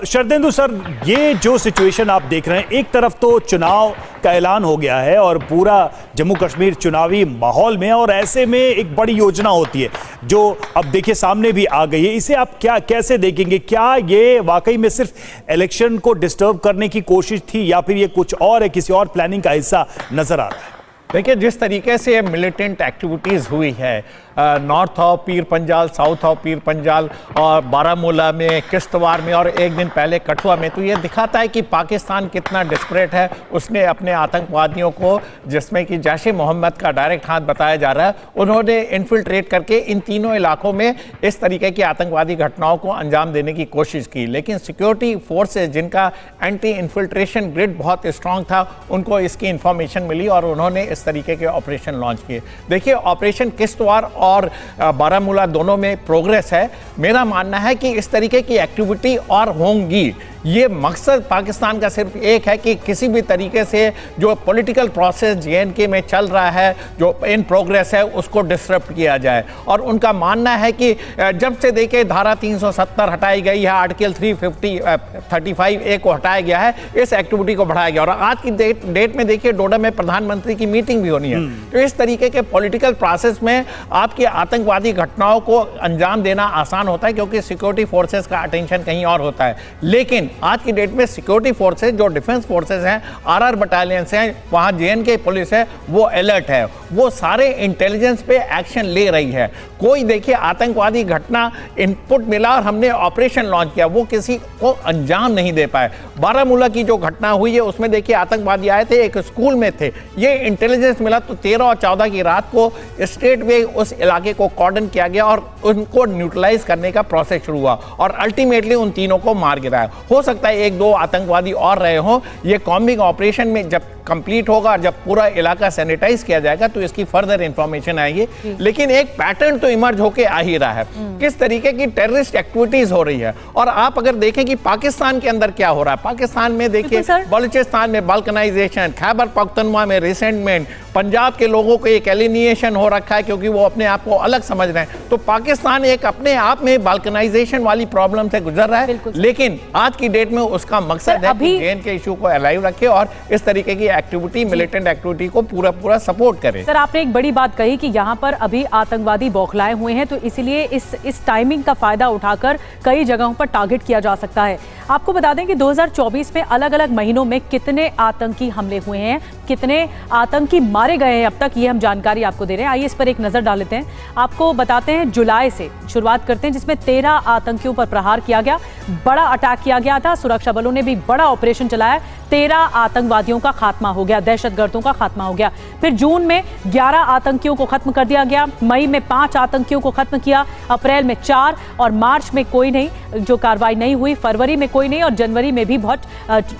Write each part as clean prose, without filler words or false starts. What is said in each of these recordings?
Sharadendu sir, ये जो situation आप देख रहे हैं, एक तरफ तो चुनाव का ऐलान हो गया है और पूरा जम्मू कश्मीर चुनावी माहौल में, और ऐसे में एक बड़ी योजना होती है जो अब देखिए सामने भी आ गई है। इसे आप क्या कैसे देखेंगे? क्या ये वाकई में सिर्फ इलेक्शन को डिस्टर्ब करने की कोशिश थी या फिर ये कुछ और है, किसी और प्लानिंग का हिस्सा नजर आ रहा है? देखिए, जिस तरीके से मिलिटेंट एक्टिविटीज़ हुई है north of Pir Panjal, south of Pir Panjal और बारामूला में, किश्तवाड़ में और एक दिन पहले कठुआ में, तो ये दिखाता है कि पाकिस्तान कितना डिस्परेट है। उसने अपने आतंकवादियों को, जिसमें कि जैश-ए मोहम्मद का डायरेक्ट हाथ बताया जा रहा है, उन्होंने इन्फिल्ट्रेट करके इन तीनों इलाकों में इस तरीके की आतंकवादी घटनाओं को अंजाम देने की कोशिश की। लेकिन सिक्योरिटी फोर्सेज, जिनका एंटी इन्फिल्ट्रेशन ग्रिड बहुत स्ट्रांग था, उनको इसकी इंफॉर्मेशन मिली और उन्होंने इस तरीके के ऑपरेशन लॉन्च किए। देखिए, ऑपरेशन किश्तवाड़ और बारामूला दोनों में प्रोग्रेस है। मेरा मानना है कि इस तरीके की एक्टिविटी और होंगी। ये मकसद पाकिस्तान का सिर्फ एक है कि किसी भी तरीके से जो पॉलिटिकल प्रोसेस JNK में चल रहा है, जो इन प्रोग्रेस है, उसको डिस्टर्ब किया जाए। और उनका मानना है कि जब से देखिए धारा 370 हटाई गई है, आर्टिकल 335A को हटाया गया है, इस एक्टिविटी को बढ़ाया गया। और आज की डेट में देखिए डोडा में प्रधानमंत्री की मीटिंग भी होनी है। तो इस तरीके के पॉलिटिकल प्रोसेस में आपकी आतंकवादी घटनाओं को अंजाम देना आसान होता है, क्योंकि सिक्योरिटी फोर्सेस का अटेंशन कहीं और होता है। लेकिन आज की डेट में सिक्योरिटी फोर्सेस, जो डिफेंस फोर्सेस हैं, RR बटालियंस हैं, वहां JNK पुलिस है, वो अलर्ट है, वो सारे इंटेलिजेंस पे एक्शन ले रही है। कोई देखिए आतंकवादी घटना इनपुट मिला और हमने ऑपरेशन लॉन्च किया, वो किसी को अंजाम नहीं दे पाए। बारामूला की जो घटना हुई है उसमें देखिए आतंकवादी आए थे, एक स्कूल में थे, ये इंटेलिजेंस मिला तो 13 और 14 की रात को स्ट्रेट वे उस इलाके को कॉर्डन किया गया और उनको न्यूट्रलाइज करने का प्रोसेस शुरू हुआ और अल्टीमेटली उन तीनों को मार गिराया। हो सकता है एक दो आतंकवादी और रहे हों। ये कॉम्बिंग ऑपरेशन में जब कंप्लीट होगा, जब पूरा इलाका सैनिटाइज किया जाएगा, तो इसकी फर्दर इंफॉर्मेशन आएगी। लेकिन एक पैटर्न तो इमर्ज होके आ ही रहा है, किस तरीके की टेररिस्ट एक्टिविटीज हो रही है। और आप अगर देखें कि पाकिस्तान के अंदर क्या हो रहा है, पाकिस्तान में देखिए बलूचिस्तान में बाल्कनाइजेशन, खैबर पख्तूनख्वा में रिसेंटमेंट, पंजाब के लोगों को एक एलिनिएशन हो रखा है क्योंकि वो अपने आप को अलग समझ रहे हैं। तो पाकिस्तान एक अपने आप में बाल्कनाइजेशन वाली प्रॉब्लम से गुजर रहा है। लेकिन आज की डेट में उसका मकसद है कि JNK इशू को अलाइव रखे और इस तरीके की एक्टिविटी, मिलिटेंट एक्टिविटी को पूरा सपोर्ट करे। सर, आपने एक बड़ी बात कही कि यहाँ पर अभी आतंकवादी बौखलाए हुए हैं, तो इसीलिए इस टाइमिंग का फायदा उठाकर कई जगहों पर टारगेट किया जा सकता है। आपको बता दें कि 2024 में अलग अलग महीनों में कितने आतंकी हमले हुए हैं, कितने आतंकी मारे गए हैं अब तक, ये हम जानकारी आपको दे रहे हैं। आइए इस पर एक नजर डाल लेते हैं। आपको बताते हैं, जुलाई से शुरुआत करते हैं, जिसमें 13 आतंकियों पर प्रहार किया गया, बड़ा अटैक किया गया था। सुरक्षा बलों ने भी बड़ा ऑपरेशन चलाया, 13 आतंकवादियों का खात्मा हो गया, दहशतगर्दों का खात्मा हो गया। फिर जून में 11 आतंकियों को खत्म कर दिया गया, मई में 5 आतंकियों को खत्म किया, अप्रैल में 4 और मार्च में कोई नहीं, जो कार्रवाई नहीं हुई, फरवरी में कोई नहीं और जनवरी में भी बहुत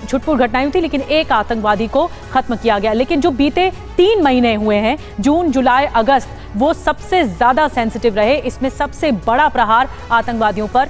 छुटपुट घटनाएं हुई थी, लेकिन एक आतंकवादी को खत्म किया गया। लेकिन जो बीते 3 महीने हुए हैं, जून, जुलाई, अगस्त, वो सबसे ज्यादा सेंसिटिव रहे। इसमें सबसे बड़ा प्रहार आतंकवादियों पर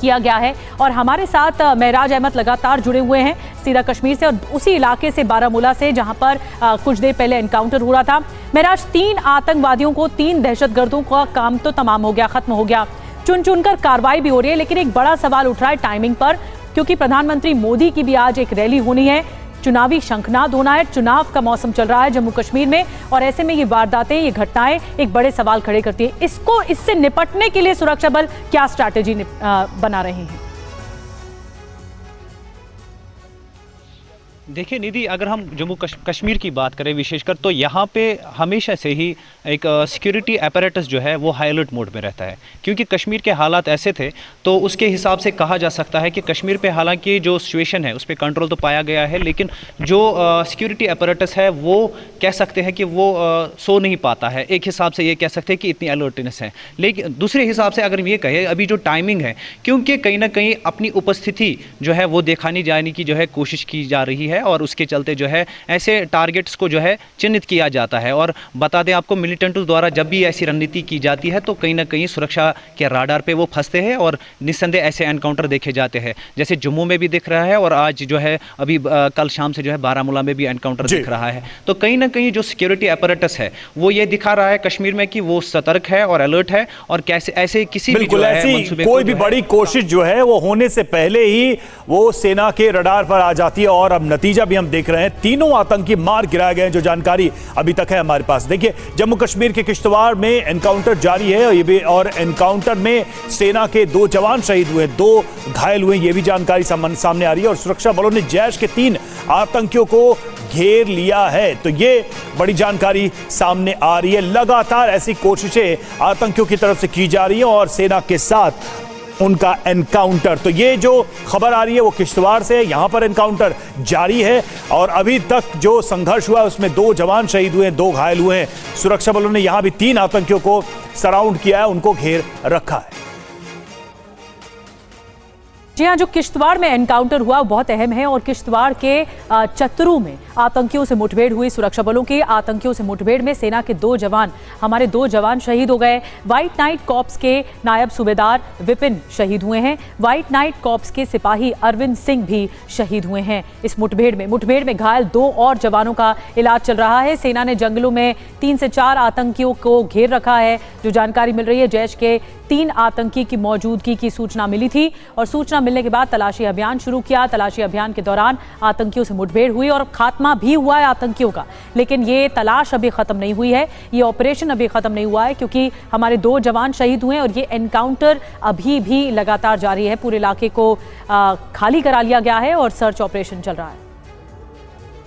किया गया है। और हमारे साथ महराज अहमद लगातार जुड़े हुए हैं सीधा कश्मीर से और उसी इलाके से, बारामूला से, जहां पर कुछ देर पहले एनकाउंटर हुआ था। महराज, 3 आतंकवादियों को, 3 दहशतगर्दों का काम तो तमाम हो गया, खत्म हो गया, चुन चुनकर कार्रवाई भी हो रही है। लेकिन एक बड़ा सवाल उठ रहा है टाइमिंग पर, क्योंकि प्रधानमंत्री मोदी की भी आज एक रैली होनी है, चुनावी शंखनाद होना है, चुनाव का मौसम चल रहा है जम्मू कश्मीर में, और ऐसे में ये वारदातें, ये घटनाएं एक बड़े सवाल खड़े करती है। इससे निपटने के लिए सुरक्षा बल क्या स्ट्रैटेजी बना रहे हैं? देखिए निधि, अगर हम जम्मू कश्मीर की बात करें विशेषकर, तो यहाँ पे हमेशा से ही एक सिक्योरिटी अपैरेटस जो है वो हाई अलर्ट मोड में रहता है, क्योंकि कश्मीर के हालात ऐसे थे। तो उसके हिसाब से कहा जा सकता है कि कश्मीर पे हालांकि जो सिचुएशन है उस पर कंट्रोल तो पाया गया है, लेकिन जो सिक्योरिटी अपैरेटस है वो कह सकते हैं कि वो सो नहीं पाता है। एक हिसाब से ये कह सकते हैं कि इतनी अलर्टनेस है, लेकिन दूसरे हिसाब से अगर ये कहें अभी जो टाइमिंग है, क्योंकि कहीं ना कहीं अपनी उपस्थिति जो है वो दिखानी जाने की जो है कोशिश की जा रही है। है और उसके चलते जो है ऐसे टारगेट्स को जो है चिन्हित किया जाता है। और बता दें आपको, मिलिटेंट्स द्वारा जब भी ऐसी रणनीति की जाती है तो कहीं ना कहीं सुरक्षा के राडार पे वो फंसते हैं और निस्संदेह ऐसे एनकाउंटर देखे जाते हैं, जैसे जम्मू में भी दिख रहा है और आज जो है अभी कल शाम से जो है बारामूला में भी एनकाउंटर दिख रहा है। तो कहीं ना कहीं जो सिक्योरिटी अपैरेटस है वो ये दिखा रहा है कश्मीर में कि वो सतर्क है और अलर्ट है और कैसे ऐसे किसी भी जो है मंसूबे कोई भी बड़ी कोशिश जो है वो होने से पहले ही वो सेना के रडार पर आ जाती है। और अब नतीजा भी हम देख रहे हैं, तीनों आतंकी मार गिराए गए, जो जानकारी अभी तक है हमारे पास। देखिए, जम्मू कश्मीर के किश्तवाड़ में एनकाउंटर जारी है और एनकाउंटर में सेना के 2 जवान शहीद हुए, 2 घायल हुए, ये भी जानकारी सामने आ रही है। और सुरक्षा बलों ने जैश के 3 आतंकियों को घेर लिया है, तो ये बड़ी जानकारी सामने आ रही है। लगातार ऐसी कोशिशें आतंकियों की तरफ से की जा रही है और सेना के साथ उनका एनकाउंटर। तो ये जो खबर आ रही है वो किश्तवाड़ से है, यहां पर एनकाउंटर जारी है और अभी तक जो संघर्ष हुआ उसमें 2 जवान शहीद हुए, 2 घायल हुए हैं। सुरक्षा बलों ने यहां भी 3 आतंकियों को सराउंड किया है, उनको घेर रखा है। जी हाँ, जो किश्तवाड़ में एनकाउंटर हुआ वो बहुत अहम है और किश्तवाड़ के चतरू में आतंकियों से मुठभेड़ हुई। सुरक्षा बलों की आतंकियों से मुठभेड़ में सेना के 2 जवान, हमारे 2 जवान शहीद हो गए। व्हाइट नाइट कॉर्प्स के नायब सूबेदार विपिन शहीद हुए हैं। व्हाइट नाइट कॉर्प्स के सिपाही अरविंद सिंह भी शहीद हुए हैं इस मुठभेड़ में घायल 2 और जवानों का इलाज चल रहा है। सेना ने जंगलों में 3 से 4 आतंकियों को घेर रखा है। जो जानकारी मिल रही है, जैश के 3 आतंकी की मौजूदगी की सूचना मिली थी और सूचना मिलने के बाद तलाशी अभियान शुरू किया। तलाशी अभियान के दौरान आतंकियों से मुठभेड़ हुई और खात्मा भी हुआ है आतंकियों का, लेकिन ये तलाश अभी खत्म नहीं हुई है, ये ऑपरेशन अभी खत्म नहीं हुआ है क्योंकि हमारे 2 जवान शहीद हुए हैं और ये एनकाउंटर अभी भी लगातार जारी है। पूरे इलाके को खाली करा लिया गया है और सर्च ऑपरेशन चल रहा है।